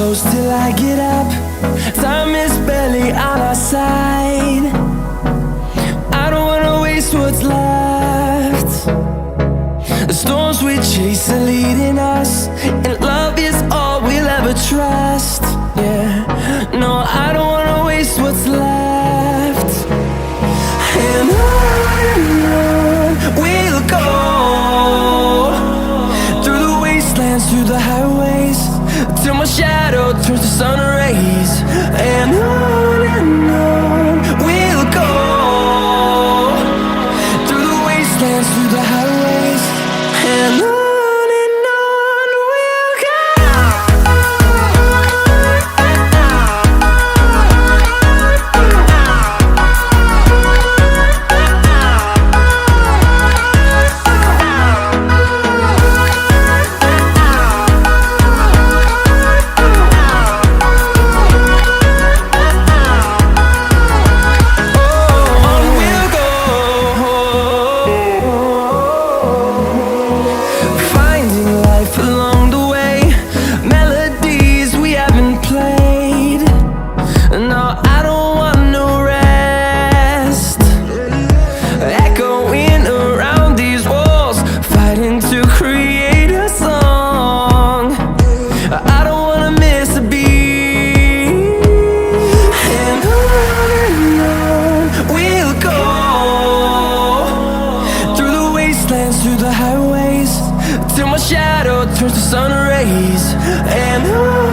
close till I get up. Time is barely on our side. I don't wanna waste what's left. The storms we chase are leading us, and love is all we'll ever trust. Yeah, no, I don't wanna waste what's left. And on we'll go, through the wastelands, through the highways, till my shadow turns to sun rays. And on we'll go, through the wastelands, through the highways, and on. Through the highways, till my shadow turns to sun rays. And on